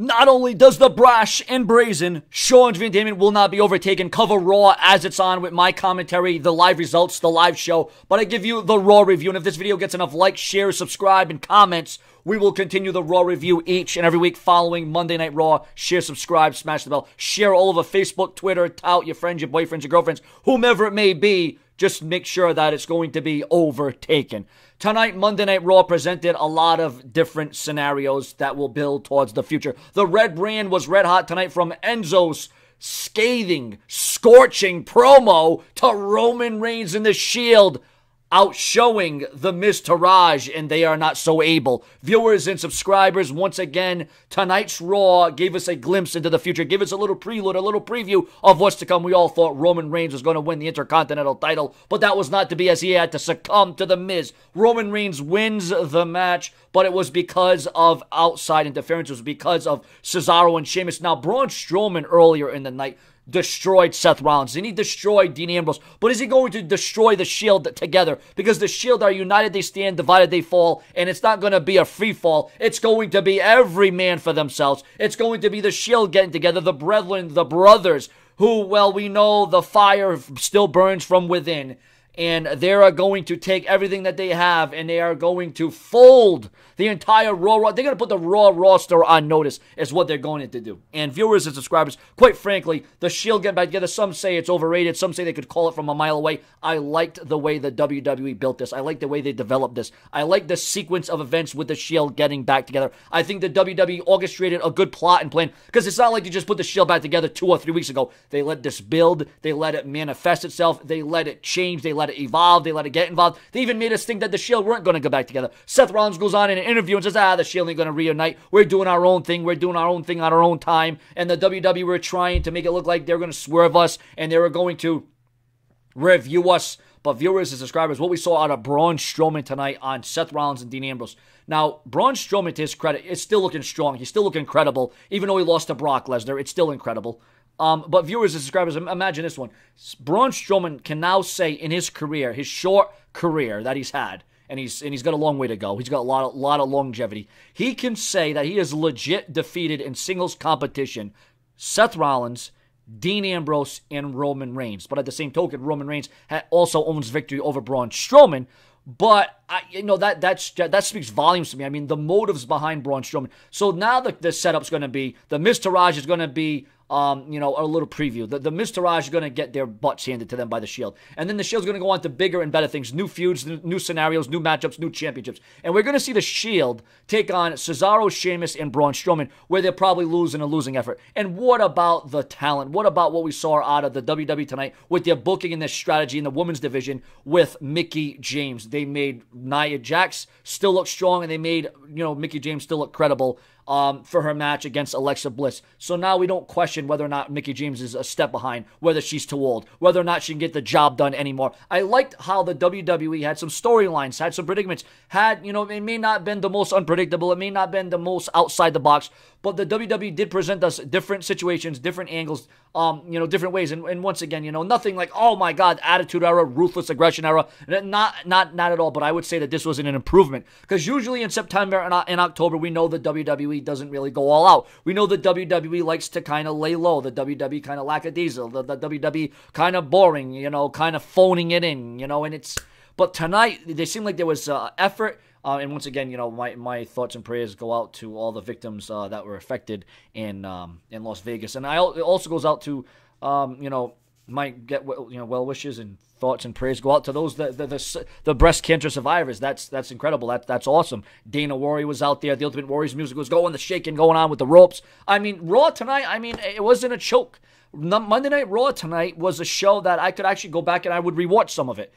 Not only does the brash and brazen Show and Entertainment will not be overtaken, cover Raw as it's on with my commentary, the live results, the live show, but I give you the Raw review. And if this video gets enough likes, shares, subscribe, and comments, we will continue the Raw review each and every week following Monday Night Raw. Share, subscribe, smash the bell, share all over Facebook, Twitter, tout your friends, your boyfriends, your girlfriends, whomever it may be. Just make sure that it's going to be overtaken. Tonight, Monday Night Raw presented a lot of different scenarios that will build towards the future. The red brand was red hot tonight, from Enzo's scathing, scorching promo to Roman Reigns and the Shield outshowing the Miz Taraj, and they are not so able. Viewers and subscribers, once again, tonight's Raw gave us a glimpse into the future, gave us a little prelude, a little preview of what's to come. We all thought Roman Reigns was going to win the Intercontinental title, but that was not to be, as he had to succumb to the Miz. Roman Reigns wins the match, but it was because of outside interference. It was because of Cesaro and Sheamus. Now, Braun Strowman earlier in the night destroyed Seth Rollins, and he destroyed Dean Ambrose. But is he going to destroy the Shield together? Because the Shield are united they stand, divided they fall, and it's not going to be a free fall. It's going to be every man for themselves. It's going to be the Shield getting together, the brethren, the brothers, who, well, we know the fire still burns from within. And they are going to take everything that they have, and they are going to fold the entire Raw. They're going to put the Raw roster on notice, is what they're going to do. And viewers and subscribers, quite frankly, the Shield getting back together, some say it's overrated. Some say they could call it from a mile away. I liked the way the WWE built this. I liked the way they developed this. I like the sequence of events with the Shield getting back together. I think the WWE orchestrated a good plot and plan, because it's not like they just put the Shield back together 2 or 3 weeks ago. They let this build. They let it manifest itself. They let it change. They let it evolve. They let it get involved. They even made us think that the Shield weren't going to go back together. Seth Rollins goes on in an interview and says, the Shield ain't going to reunite. We're doing our own thing. We're doing our own thing on our own time. And the WWE were trying to make it look like they're going to swerve us and they were going to review us. But viewers and subscribers, what we saw out of Braun Strowman tonight on Seth Rollins and Dean Ambrose. Now, Braun Strowman, to his credit, is still looking strong. He's still looking incredible. Even though he lost to Brock Lesnar, it's still incredible. But viewers and subscribers, imagine this one. Braun Strowman can now say in his career, his short career that he's had, and he's got a long way to go. He's got a lot of longevity. He can say that he has legit defeated in singles competition Seth Rollins, Dean Ambrose, and Roman Reigns. But at the same token, Roman Reigns also owns victory over Braun Strowman. But that speaks volumes to me. I mean, the motives behind Braun Strowman. So now the setup's going to be the Miz Taraj is going to be a little preview. The Miz Taraj is going to get their butts handed to them by the Shield. And then the Shield's going to go on to bigger and better things. New feuds, new scenarios, new matchups, new championships. And we're going to see the Shield take on Cesaro, Sheamus, and Braun Strowman, where they'll probably lose in a losing effort. And what about the talent? What about what we saw out of the WWE tonight with their booking and their strategy in the women's division with Mickie James? They made Nia Jax still look strong, and they made Mickie James still look credible for her match against Alexa Bliss. So now we don't question whether or not Mickie James is a step behind, whether she's too old, whether or not she can get the job done anymore. I liked how the WWE had some storylines, had some predicaments, it may not have been the most unpredictable, it may not have been the most outside the box, but the WWE did present us different situations, different angles, different ways. And once again, nothing like, oh my God, Attitude Era, Ruthless Aggression Era. Not at all, but I would say that this was an improvement. Because usually in September and October, we know the WWE doesn't really go all out. We know the WWE likes to kind of lay low. The WWE kind of lackadaisical. The WWE kind of boring, kind of phoning it in, and it's... But tonight, they seemed like there was effort. And once again, my thoughts and prayers go out to all the victims that were affected in Las Vegas. And it also goes out to, well wishes and thoughts and prayers go out to those the breast cancer survivors. That's incredible. That's awesome. Dana Warrior was out there. The Ultimate Warrior's music was going, the shaking going on with the ropes. I mean, Raw tonight, it wasn't a choke. Monday Night Raw tonight was a show that I could actually go back and I would rewatch some of it.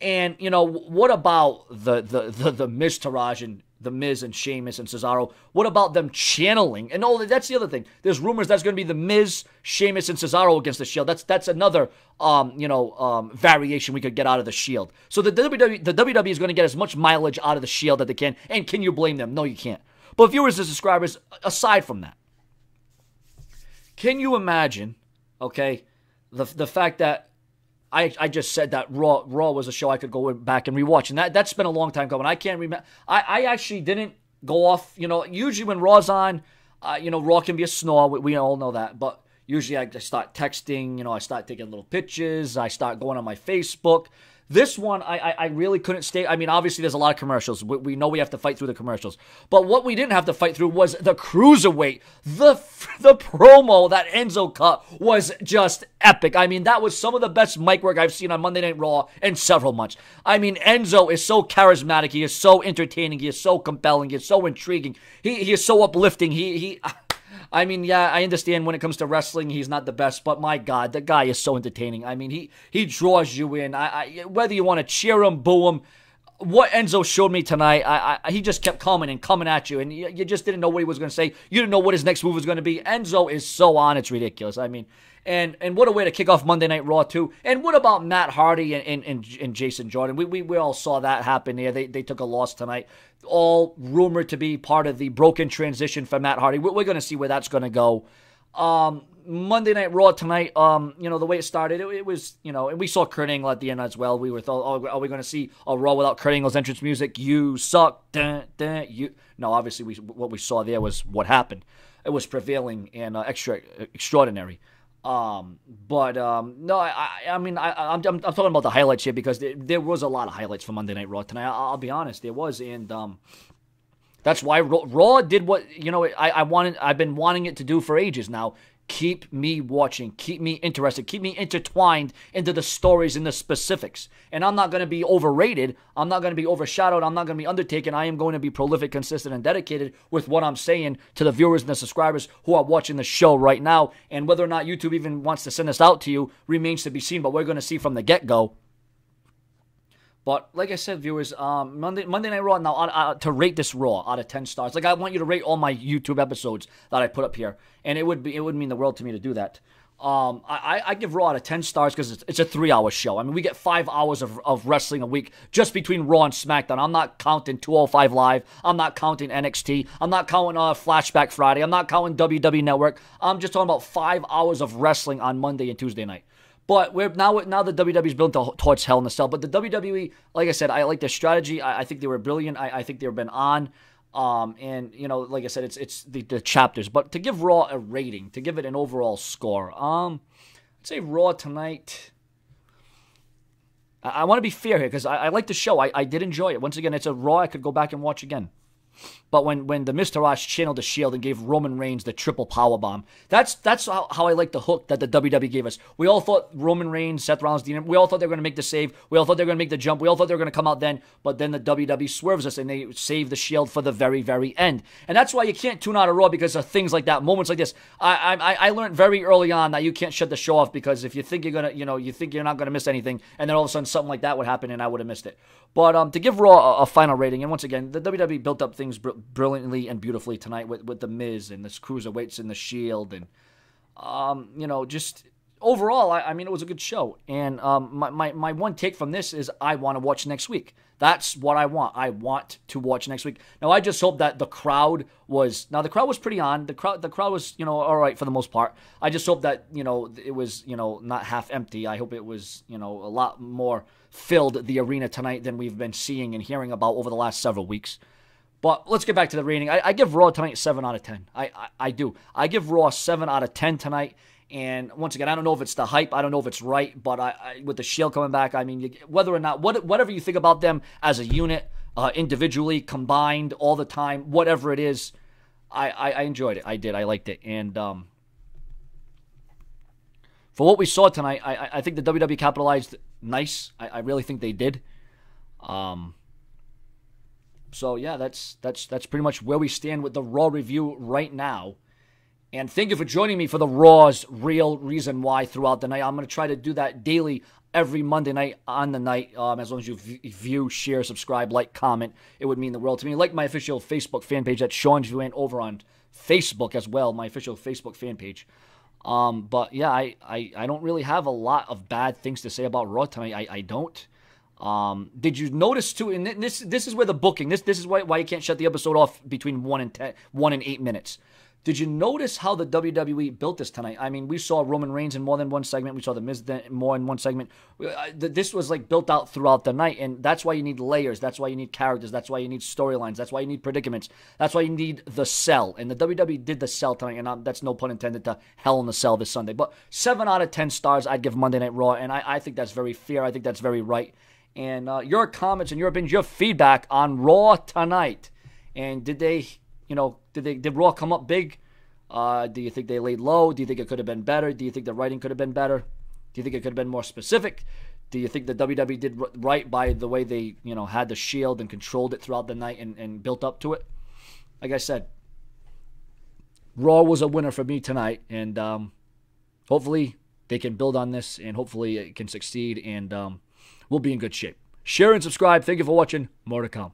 And, what about the Miz Taraj and the Miz and Sheamus and Cesaro? What about them channeling? And that's the other thing. There's rumors that's going to be the Miz, Sheamus, and Cesaro against the Shield. That's another, variation we could get out of the Shield. So the WWE is going to get as much mileage out of the Shield that they can. And can you blame them? No, you can't. But viewers and subscribers, aside from that, can you imagine, okay, the fact that I just said that Raw was a show I could go back and rewatch, and that's been a long time coming. I can't remember. I actually didn't go off. Usually when Raw's on, Raw can be a snore. We all know that. But usually I start texting, I start taking little pictures. I start going on my Facebook. This one, I really couldn't stay. I mean, obviously, there's a lot of commercials. We know we have to fight through the commercials. But what we didn't have to fight through was the Cruiserweight. The promo that Enzo cut was just epic. I mean, that was some of the best mic work I've seen on Monday Night Raw in several months. I mean, Enzo is so charismatic. He is so entertaining. He is so compelling. He is so intriguing. He is so uplifting. I mean, yeah, I understand when it comes to wrestling, he's not the best, but my God, the guy is so entertaining. I mean, he draws you in. Whether you want to cheer him, boo him, what Enzo showed me tonight, he just kept coming at you, and you just didn't know what he was going to say. You didn't know what his next move was going to be. Enzo is so on, it's ridiculous. I mean, and what a way to kick off Monday Night Raw, too. And what about Matt Hardy and Jason Jordan? We all saw that happen there. They took a loss tonight. All rumored to be part of the broken transition for Matt Hardy. We're going to see where that's going to go. Monday Night Raw tonight, the way it started, it was, and we saw Kurt Angle at the end as well. We were thought, are we going to see a Raw without Kurt Angle's entrance music? You suck. Dun, dun, you. No, obviously, what we saw there was what happened. It was prevailing and extraordinary. No, I mean, I'm talking about the highlights here because there was a lot of highlights for Monday Night Raw tonight. I'll be honest, there was, and that's why Raw did what I've been wanting it to do for ages now. Keep me watching, keep me interested, keep me intertwined into the stories and the specifics. And I'm not going to be overrated. I'm not going to be overshadowed. I'm not going to be undertaken. I am going to be prolific, consistent, and dedicated with what I'm saying to the viewers and the subscribers who are watching the show right now. And whether or not YouTube even wants to send this out to you remains to be seen, but we're going to see from the get-go. But like I said, viewers, Monday Night Raw, now to rate this Raw out of 10 stars, like I want you to rate all my YouTube episodes that I put up here, and it would mean the world to me to do that. I give Raw out of 10 stars because it's a 3-hour show. I mean, we get 5 hours of wrestling a week just between Raw and SmackDown. I'm not counting 205 Live. I'm not counting NXT. I'm not counting Flashback Friday. I'm not counting WWE Network. I'm just talking about 5 hours of wrestling on Monday and Tuesday night. But now the WWE's built towards Hell in a Cell. But the WWE, like I said, I like their strategy. I think they were brilliant. I think they've been on. And like I said, it's the chapters. But to give Raw a rating, to give it an overall score, I'd say Raw tonight. I want to be fair here because I like the show. I did enjoy it. Once again, it's a Raw I could go back and watch again. But when the Miztourage channeled the Shield and gave Roman Reigns the triple powerbomb, that's how I like the hook that the WWE gave us. We all thought Roman Reigns, Seth Rollins, we all thought they were going to make the save. We all thought they were going to make the jump. We all thought they were going to come out then. But then the WWE swerves us and they save the Shield for the very, very end. And that's why you can't tune out a Raw because of things like that, moments like this. I learned very early on that you can't shut the show off because if you think you're going to, you think you're not going to miss anything, and then all of a sudden something like that would happen and I would have missed it. But to give Raw a final rating, and once again, the WWE built up things brilliantly and beautifully tonight with the Miz and the Cruiserweights and the Shield, and just overall, I mean, it was a good show. And my one take from this is I want to watch next week. That's what I want. I want to watch next week. Now, I just hope that the crowd was pretty on. The crowd was, all right for the most part. I just hope that, it was, not half empty. I hope it was, a lot more filled the arena tonight than we've been seeing and hearing about over the last several weeks. But let's get back to the rating. I give Raw tonight 7 out of 10. I do. I give Raw 7 out of 10 tonight. And once again, I don't know if it's the hype. I don't know if it's right. But with the Shield coming back, I mean, whether or not, whatever you think about them as a unit, individually, combined, all the time, whatever it is, I enjoyed it. I did. I liked it. And for what we saw tonight, I think the WWE capitalized nice. I really think they did. So yeah, that's pretty much where we stand with the Raw review right now. And thank you for joining me for the Raw's Real Reason Why throughout the night. I'm going to try to do that daily every Monday night on the night. As long as you view, share, subscribe, like, comment, it would mean the world to me. Like my official Facebook fan page at Sean's View over on Facebook as well, my official Facebook fan page. But yeah, I don't really have a lot of bad things to say about Raw tonight. I don't. Did you notice too? And this is where the booking. This is why you can't shut the episode off between 1 and 8 minutes. Did you notice how the WWE built this tonight? I mean, we saw Roman Reigns in more than one segment. We saw The Miz more in one segment. This was like built out throughout the night, and that's why you need layers. That's why you need characters. That's why you need storylines. That's why you need predicaments. That's why you need the sell. And the WWE did the sell tonight, and that's no pun intended to Hell in the Cell this Sunday. But 7 out of 10 stars I'd give Monday Night Raw, and I think that's very fair. I think that's very right. And your comments and your opinions, your feedback on Raw tonight. And did Raw come up big? Do you think they laid low? Do you think it could have been better? Do you think the writing could have been better? Do you think it could have been more specific? Do you think the WWE did right by the way they, had the Shield and controlled it throughout the night and built up to it? Like I said, Raw was a winner for me tonight, and hopefully they can build on this, and hopefully it can succeed, and we'll be in good shape. Share and subscribe. Thank you for watching. More to come.